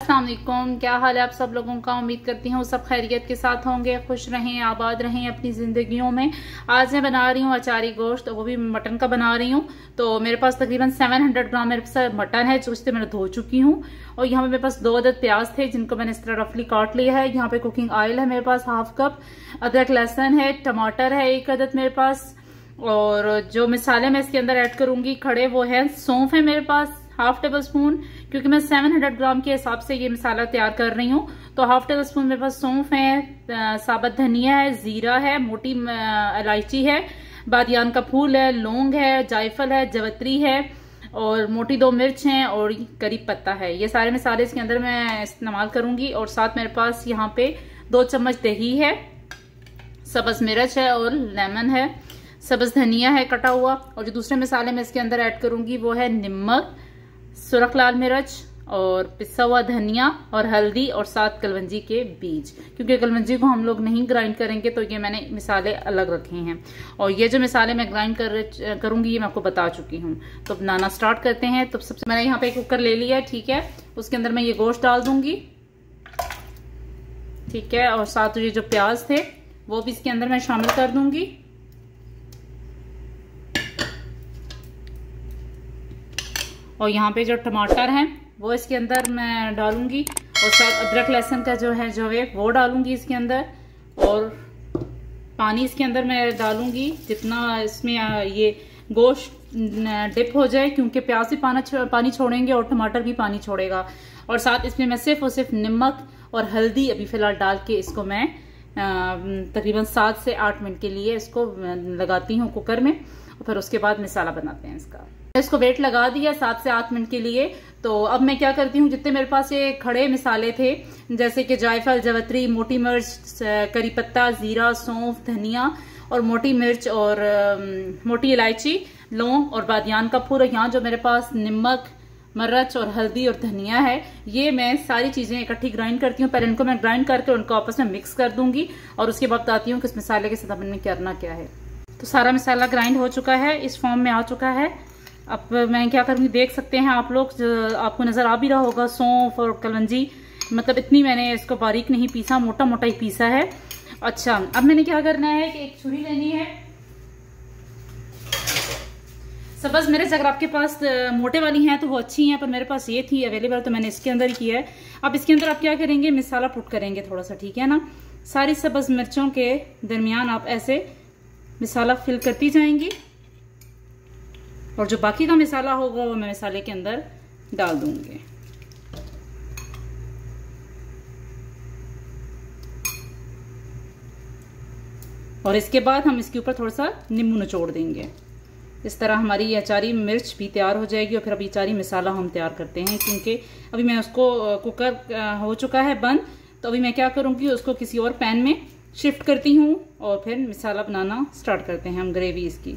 अस्सलाम वालेकुम, क्या हाल है आप सब लोगों का। उम्मीद करती हूँ सब खैरियत के साथ होंगे, खुश रहें, आबाद रहें अपनी ज़िंदगियों में। आज मैं बना रही हूँ अचारी गोश्त, वो भी मटन का बना रही हूँ। तो मेरे पास तकरीबन 700 ग्राम मेरे पास मटन है, जिससे मैंने धो चुकी हूँ। और यहाँ पे मेरे पास 2 अदद प्याज थे, जिनको मैंने इस तरह रफली काट लिया है। यहाँ पे कुकिंग ऑयल है मेरे पास ½ कप, अदरक लहसुन है, टमाटर है 1 अदद मेरे पास। और जो मसाले मैं इसके अंदर ऐड करूंगी खड़े, वो है सौंफ है मेरे पास ½ टेबल स्पून, क्योंकि मैं 700 ग्राम के हिसाब से ये मसाला तैयार कर रही हूँ। तो ½ टेबल स्पून मेरे पास सौंफ है, साबुत धनिया है, जीरा है, मोटी इलायची है, बादियान का फूल है, लौंग है, जायफल है, जवत्री है और मोटी 2 मिर्च हैं और करी पत्ता है। ये सारे मसाले इसके अंदर मैं इस्तेमाल करूंगी। और साथ मेरे पास यहाँ पे 2 चम्मच दही है, सब्ज मिर्च है और लेमन है, सब्ज धनिया है कटा हुआ। और जो दूसरे मसाले मैं इसके अंदर ऐड करूंगी वो है नमक, सुरख लाल मिर्च और पिसा हुआ धनिया और हल्दी और साथ कलवंजी के बीज। क्योंकि कलवंजी को हम लोग नहीं ग्राइंड करेंगे, तो ये मैंने मसाले अलग रखे हैं। और ये जो मसाले मैं ग्राइंड करूंगी ये मैं आपको बता चुकी हूँ। तो बनाना स्टार्ट करते हैं। तो सबसे मैंने यहाँ पे कुकर ले लिया है, ठीक है। उसके अंदर मैं ये गोश्त डाल दूंगी, ठीक है। और साथ ये जो प्याज थे वो भी इसके अंदर मैं शामिल कर दूंगी। और यहाँ पे जो टमाटर हैं वो इसके अंदर मैं डालूंगी। और साथ अदरक लहसुन का जो है वो डालूंगी इसके अंदर। और पानी इसके अंदर मैं डालूंगी जितना इसमें ये गोश्त डिप हो जाए, क्योंकि प्याज भी पानी छोड़ेंगे और टमाटर भी पानी छोड़ेगा। और साथ इसमें मैं सिर्फ और सिर्फ नमक और हल्दी अभी फिलहाल डाल के इसको मैं तकरीबन 7 से 8 मिनट के लिए इसको लगाती हूँ कुकर में। और फिर उसके बाद मसाला बनाते हैं इसका। इसको वेट लगा दिया 7 से 8 मिनट के लिए। तो अब मैं क्या करती हूँ, जितने मेरे पास ये खड़े मसाले थे जैसे कि जायफल, जवत्री, मोटी मिर्च, करी पत्ता, जीरा, सौंफ, धनिया और मोटी मिर्च और मोटी इलायची, लौंग और बादियान का फूल, यहाँ जो मेरे पास नमक, मिर्च और हल्दी और धनिया है, ये मैं सारी चीजें इकट्ठी ग्राइंड करती हूँ। पहले इनको मैं ग्राइंड करके उनको आपस में मिक्स कर दूंगी और उसके बाद बताती हूँ कि इस मसाले के साथ में करना क्या है। तो सारा मसाला ग्राइंड हो चुका है, इस फॉर्म में आ चुका है। अब मैं क्या करूंगी, देख सकते हैं आप लोग, आपको नजर आ भी रहा होगा सौंफ और कलवंजी, मतलब इतनी मैंने इसको बारीक नहीं पीसा, मोटा मोटा ही पीसा है। अच्छा, अब मैंने क्या करना है कि एक छुरी लेनी है सब्ज मिर्च। अगर आपके पास मोटे वाली हैं तो वो अच्छी हैं, पर मेरे पास ये थी अवेलेबल तो मैंने इसके अंदर ही किया है। अब इसके अंदर आप क्या करेंगे, मसाला पुट करेंगे थोड़ा सा, ठीक है ना। सारी सब्ज मिर्चों के दरमियान आप ऐसे मसाला फिल करती जाएंगी और जो बाकी का मसाला होगा वो मैं मसाले के अंदर डाल दूंगी। और इसके बाद हम इसके ऊपर थोड़ा सा नींबू निचोड़ देंगे। इस तरह हमारी ये अचारी मिर्च भी तैयार हो जाएगी। और फिर अभी अचारी मसाला हम तैयार करते हैं, क्योंकि अभी मैं उसको कुकर हो चुका है बंद। तो अभी मैं क्या करूंगी, उसको किसी और पैन में शिफ्ट करती हूँ और फिर मसाला बनाना स्टार्ट करते हैं हम ग्रेवी इसकी।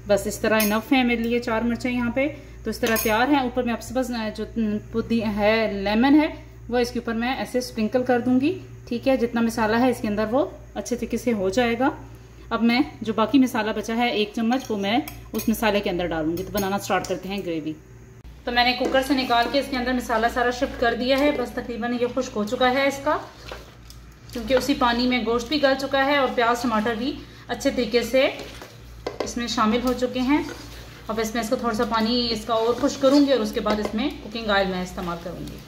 बस इस तरह इनफ है मेरे लिए 4 मिर्चें यहाँ पे, तो इस तरह तैयार है। ऊपर मैं आपसे बस जो पुदीना है, लेमन है, वो इसके ऊपर मैं ऐसे स्प्रिंकल कर दूंगी, ठीक है। जितना मसाला है इसके अंदर वो अच्छे तरीके से हो जाएगा। अब मैं जो बाकी मसाला बचा है 1 चम्मच, वो मैं उस मसाले के अंदर डालूंगी। तो बनाना स्टार्ट करते हैं ग्रेवी। तो मैंने कुकर से निकाल के इसके अंदर मसाला सारा शिफ्ट कर दिया है। बस तकरीबन ये खुश्क हो चुका है इसका, क्योंकि उसी पानी में गोश्त भी गल चुका है और प्याज टमाटर भी अच्छे तरीके से इसमें शामिल हो चुके हैं। अब इसमें इसको थोड़ा सा पानी इसका और खुश्क करूंगी और उसके बाद इसमें कुकिंग ऑयल मैं इस्तेमाल करूंगी।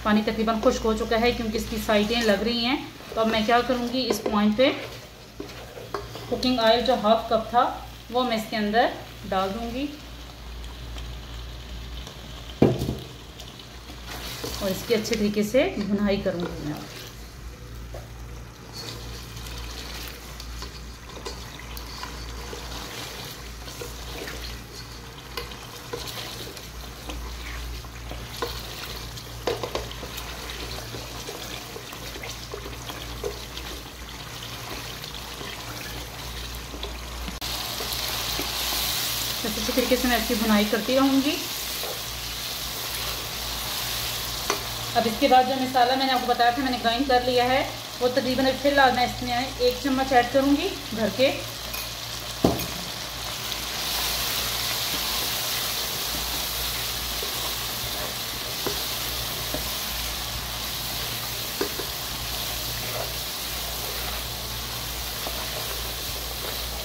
पानी तकरीबन खुश्क हो चुका है, क्योंकि इसकी साइडें लग रही हैं। तो अब मैं क्या करूंगी, इस पॉइंट पे कुकिंग ऑयल जो ½ कप था वो मैं इसके अंदर डाल दूंगी और इसकी अच्छे तरीके से भुनाई करूंगी मैं। अच्छे तरीके से मैं इसकी भुनाई करती रहूंगी। अब इसके बाद जो मसाला मैंने आपको बताया था मैंने ग्राइंड कर लिया है, वो तकरीबन फिलहाल मैं इसमें 1 चम्मच ऐड करूँगी भर के।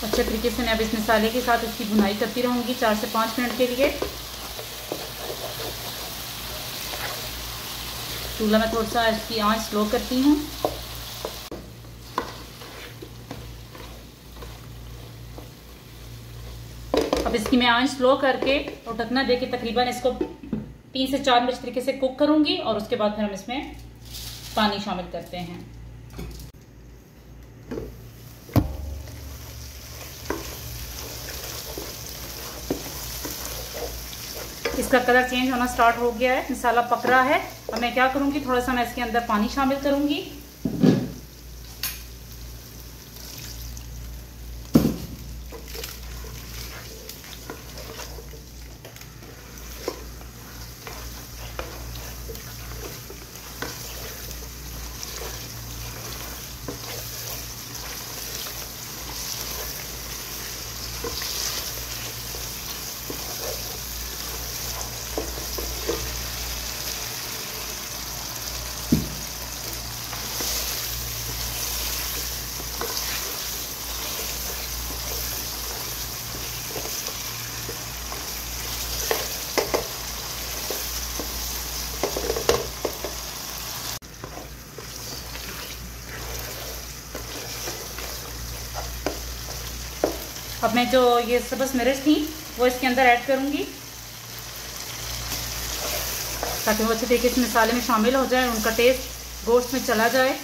अच्छे तरीके से मैं अब इस मसाले के साथ इसकी भुनाई करती रहूँगी 4 से 5 मिनट के लिए। चूल्हा में थोड़ा सा इसकी आंच स्लो करती हूँ। अब इसकी मैं आंच स्लो करके और ढकना देके तकरीबन इसको 3 से 4 मिनट तरीके से कुक करूँगी और उसके बाद फिर हम इसमें पानी शामिल करते हैं। इसका कलर चेंज होना स्टार्ट हो गया है, मसाला पक रहा है। अब मैं क्या करूँगी, थोड़ा सा मैं इसके अंदर पानी शामिल करूँगी। अब मैं जो ये सब्ज़ मिर्च थी वो इसके अंदर ऐड करूँगी ताकि वो अच्छे तरीके से मसाले में शामिल हो जाए, उनका टेस्ट गोश्त में चला जाए।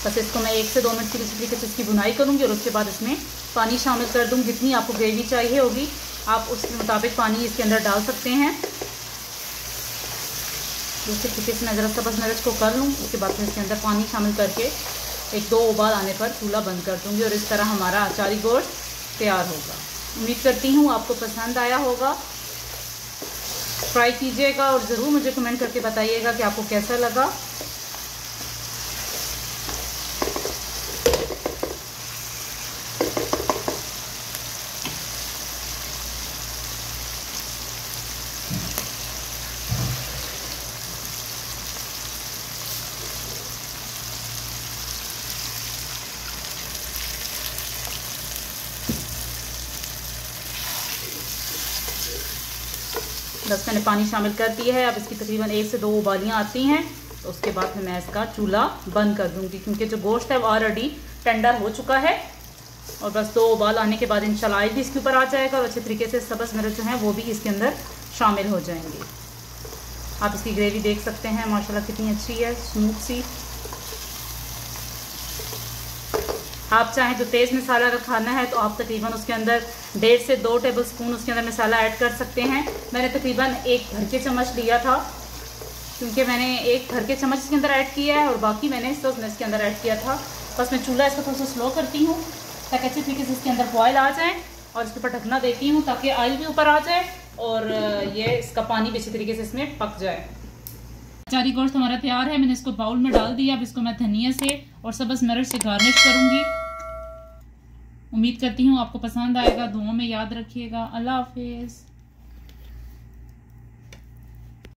बस इसको मैं 1 से 2 मिनट इसी तरीके से इसकी भुनाई करूँगी और उसके बाद इसमें पानी शामिल कर दूँगी। जितनी आपको ग्रेवी चाहिए होगी आप उसके मुताबिक पानी इसके अंदर डाल सकते हैं। दूसरे तरीके से मैं ज़रा सब्ज़ मिर्च को कर लूँ, उसके बाद फिर इसके अंदर पानी शामिल करके 1-2 उबाल आने पर चूल्हा बंद कर दूँगी और इस तरह हमारा अचारी गोश्त तैयार होगा। उम्मीद करती हूँ आपको पसंद आया होगा। ट्राई कीजिएगा और ज़रूर मुझे कमेंट करके बताइएगा कि आपको कैसा लगा। बस मैंने पानी शामिल कर दिया है। अब इसकी तकरीबन 1 से 2 उबालियाँ आती हैं तो उसके बाद फिर मैं इसका चूल्हा बंद कर दूंगी, क्योंकि जो गोश्त है वो ऑलरेडी टेंडर हो चुका है। और बस 2 उबाल आने के बाद इंशाल्लाह ऑयल भी इसके ऊपर आ जाएगा और अच्छे तरीके से सब्ज़ मिर्च जो हैं वो भी इसके अंदर शामिल हो जाएंगे। आप इसकी ग्रेवी देख सकते हैं माशाल्लाह कितनी अच्छी है, स्मूथ सी। आप चाहें तो तेज़ मसाला अगर खाना है तो आप तकरीबन उसके अंदर 1.5 से 2 टेबल स्पून उसके अंदर मसाला ऐड कर सकते हैं। मैंने तकरीबन 1 घर के चम्मच लिया था, क्योंकि मैंने 1 घर के चम्मच इसके अंदर ऐड किया है और बाकी मैंने इसके अंदर ऐड किया था। बस मैं चूल्हा इसको थोड़ा सा स्लो करती हूँ ताकि अच्छे तरीके से इसके अंदर बॉयल आ जाए और इसके ऊपर ढकना देती हूँ ताकि ऑयल भी ऊपर आ जाए और ये इसका पानी भी अच्छी तरीके से इसमें पक जाए। अचारी गोश्त हमारा तैयार है। मैंने इसको बाउल में डाल दिया। अब इसको मैं धनिया से और सब्ज़ मिर्च से गार्निश करूँगी। उम्मीद करती हूँ आपको पसंद आएगा। दुआओं में याद रखिएगा। अल्लाह हाफिज़।